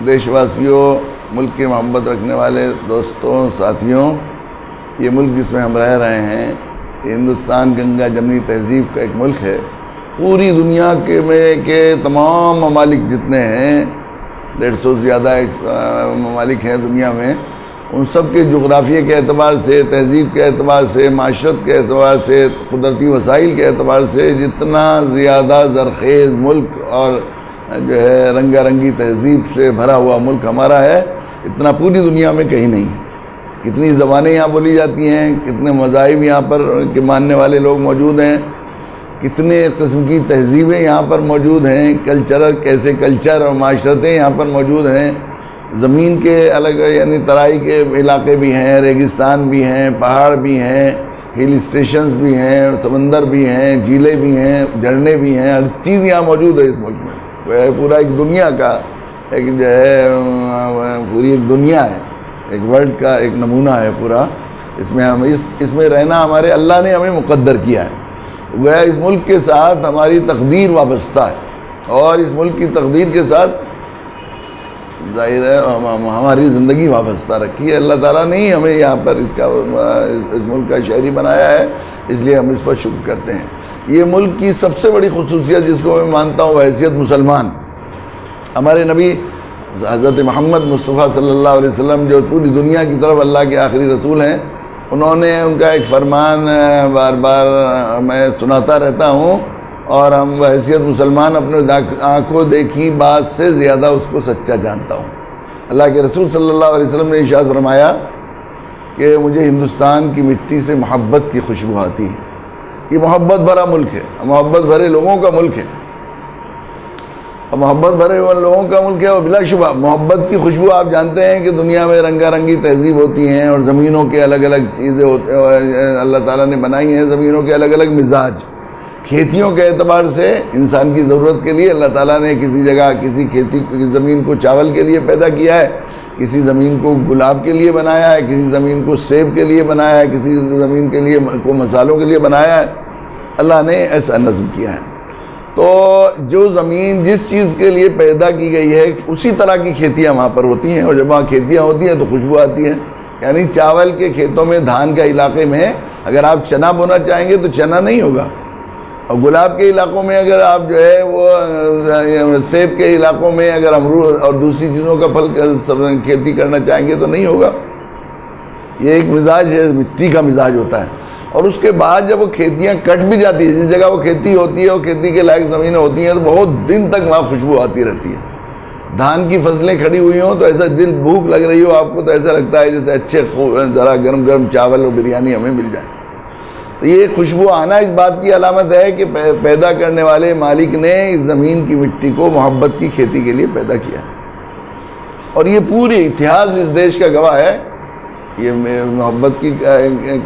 دیش واسیوں، ملک کی محبت رکھنے والے دوستوں، ساتھیوں، یہ ملک جس میں ہم رہ رہے ہیں، یہ ہندوستان گنگا جمنی تہذیب کا ایک ملک ہے۔ پوری دنیا کے تمام ممالک جتنے ہیں، 150 سے زیادہ ممالک ہیں دنیا میں، ان سب کے جغرافیے کے اعتبار سے، تہذیب کے اعتبار سے، معاشرت کے اعتبار سے، قدرتی وسائل کے اعتبار سے جتنا زیادہ زرخیز ملک اور جو ہے رنگا رنگی تہذیب سے بھرا ہوا ملک ہمارا ہے، اتنا پوری دنیا میں کہیں نہیں ہے۔ کتنی زبانیں یہاں بولی جاتی ہیں، کتنے مذاہب یہاں پر کے ماننے والے لوگ موجود ہیں، کتنے قسم کی تہذیبیں یہاں پر موجود ہیں، کیسے کلچر اور معاشرتیں یہاں پر موجود ہیں۔ زمین کے الگ یعنی ترائی کے علاقے بھی ہیں، ریگستان بھی ہیں، پہاڑ بھی ہیں، ہل اسٹیشنز بھی ہیں، سمندر بھی ہیں، جھیلیں بھی ہیں، جھرنے بھی ہیں، ہر چیز یہاں موجود ہے اس ملک میں۔ پورا ایک دنیا کا ایک جو ہے پوری ایک دنیا ہے، ایک ورلڈ کا ایک نمونہ ہے پورا۔ اس میں ہم اس میں رہنا ہمارے اللہ نے ہمیں مقدر کیا ہے۔ گویا اس ملک کے ساتھ ہماری تقدیر وابستہ ہے، اور اس ملک کی تقدیر کے ساتھ ظاہر ہے ہماری زندگی وابستہ رکھی ہے۔ اللہ تعالیٰ نے ہی ہمیں یہاں پر اس ملک کا شہری بنایا ہے، اس لیے ہم اس پر شکر کرتے ہیں۔ یہ ملک کی سب سے بڑی خصوصیت جس کو میں مانتا ہوں بحیثیت مسلمان، ہمارے نبی حضرت محمد مصطفیٰ صلی اللہ علیہ وسلم جو پوری دنیا کی طرف اللہ کے آخری رسول ہیں، انہوں نے ان کا ایک فرمان بار بار میں سناتا رہتا ہوں، اور ہم بحیثیت مسلمان اپنے آنکھوں دیکھی بات سے زیادہ اس کو سچا جانتا ہوں۔ اللہ کے رسول صلی اللہ علیہ وسلم نے ارشاد فرمایا کہ مجھے ہندوستان کی مٹی سے محبت کی خوشبو آتی ہے۔ یہ محبت بھرا ملک ہے، محبت بھرے لوگوں کا ملک ہے، اور محبت بھرے لوگوں کا ملک ہے، اور بلا شبہ محبت کی خوشبو آپ جانتے ہیں کہ دنیا میں رنگا رنگی تہذیب ہوتی ہیں، اور زمینوں کے الگ الگ چیزیں اللہ تعالیٰ نے بنائی ہیں، زمینوں کے الگ الگ مزاج۔ کھیتیوں کے اعتبار سے انسان کی ضرورت کے لیے اللہ تعالیٰ نے کسی جگہ کسی کھیتی زمین کو چاول کے لیے پیدا کیا ہے، کسی زمین کو گلاب کے لیے بنایا ہے، کسی زمین کو سیب کے لیے بنایا ہے، کسی زمین کے لیے کو مسالوں کے لیے بنایا ہے۔ اللہ نے ایسا نظم کیا ہے۔ تو جو زمین جس چیز کے لیے پیدا کی گئی ہے اسی طرح کی کھیتیاں وہاں پر ہوتی ہیں، اور جب وہاں کھیتیاں ہوتی ہیں تو خوشبو آتی ہے۔ یعنی چاول کے کھیتوں میں، دھان کا علاقے میں اگر آپ چنا بونا چاہیں گے تو چنا نہیں ہوگا، اور گلاب کے علاقوں میں اگر آپ جو ہے وہ سیب کے علاقوں میں اگر امرود اور دوسری چیزوں کا پھل کھیتی کرنا چاہیں گے تو نہیں ہوگا۔ یہ ایک مزاج ہے، مٹی کا مزاج ہوتا ہے۔ اور اس کے بعد جب وہ کھیتیاں کٹ بھی جاتی ہیں، جس جگہ وہ کھیتی ہوتی ہے اور کھیتی کے لائق زمینیں ہوتی ہیں، تو بہت دن تک وہاں خوشبو آتی رہتی ہے۔ دھان کی فصلیں کھڑی ہوئی ہوں تو ایسا دل بھوک لگ رہی ہو آپ کو، تو ایسا لگتا ہے جیسے اچھے ذرا گرم گرم چاول اور بریانی ہمیں مل جائے۔ تو یہ خوشبو آنا اس بات کی علامت ہے کہ پیدا کرنے والے مالک نے اس زمین کی مٹی کو محبت کی کھیتی کے لیے پیدا کیا، اور یہ پوری اتہاس اس دیش کا گواہ ہے یہ محبت کی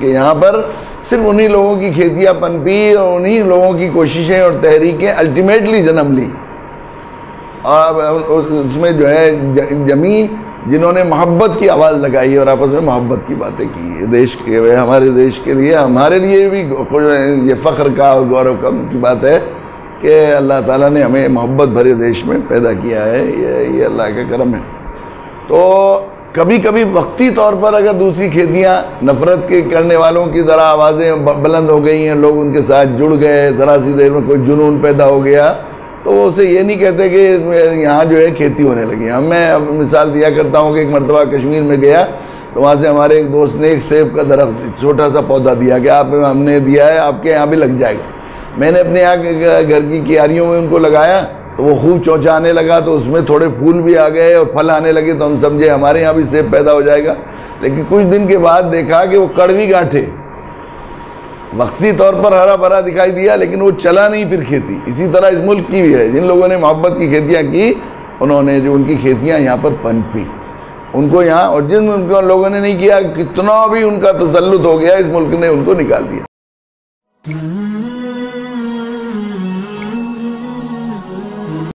کہ یہاں پر صرف انہی لوگوں کی کھیتیاں پنپی اور انہی لوگوں کی کوششیں اور تحریکیں الٹیمیٹلی جنم لی، اور اس میں جو ہے جمی جنہوں نے محبت کی آواز لگائی اور آپس میں محبت کی باتیں کی۔ دیش کے ہمارے دیش کے لیے، ہمارے لیے بھی یہ فخر کا اور غور و خوض کی بات ہے کہ اللہ تعالیٰ نے ہمیں محبت بھرے دیش میں پیدا کیا ہے، یہ اللہ کا کرم ہے۔ تو کبھی کبھی وقتی طور پر اگر دوسری کھیتیاں نفرت کے کرنے والوں کی ذرا آوازیں بلند ہو گئی ہیں، لوگ ان کے ساتھ جڑ گئے، ذرا سی دیر میں کوئی جنون پیدا ہو گیا، تو وہ اسے یہ نہیں کہتے کہ یہاں جو ہے کھیتی ہونے لگی۔ میں مثال دیا کرتا ہوں کہ ایک مرتبہ کشمیر میں گیا تو وہاں سے ہمارے ایک دوست نے ایک سیب کا درخت چھوٹا سا پودا دیا کہ آپ ہم نے دیا ہے، آپ کے یہاں بھی لگ جائے گا۔ میں نے اپنے یہاں گھر کی کیاریوں میں ان کو لگایا تو وہ خوب چونچا آنے لگا، تو اس میں تھوڑے پھول بھی آ گئے اور پھل آنے لگے، تو ہم سمجھے ہمارے یہاں بھی سیب پیدا ہو جائے گا۔ لیکن کچھ دن کے بعد دیکھا کہ وہ کڑوی گانٹھے، وقتی طور پر ہرا بھرا دکھائی دیا لیکن وہ چلا نہیں پھر کھیتی۔ اسی طرح اس ملک کی بھی ہے، جن لوگوں نے محبت کی کھیتیاں کی انہوں نے جو ان کی کھیتیاں یہاں پر پنپی ان کو یہاں، اور جن لوگوں نے نہیں کیا، کتنا بھی ان کا تسلط ہو گیا، اس ملک نے ان کو نکال دیا۔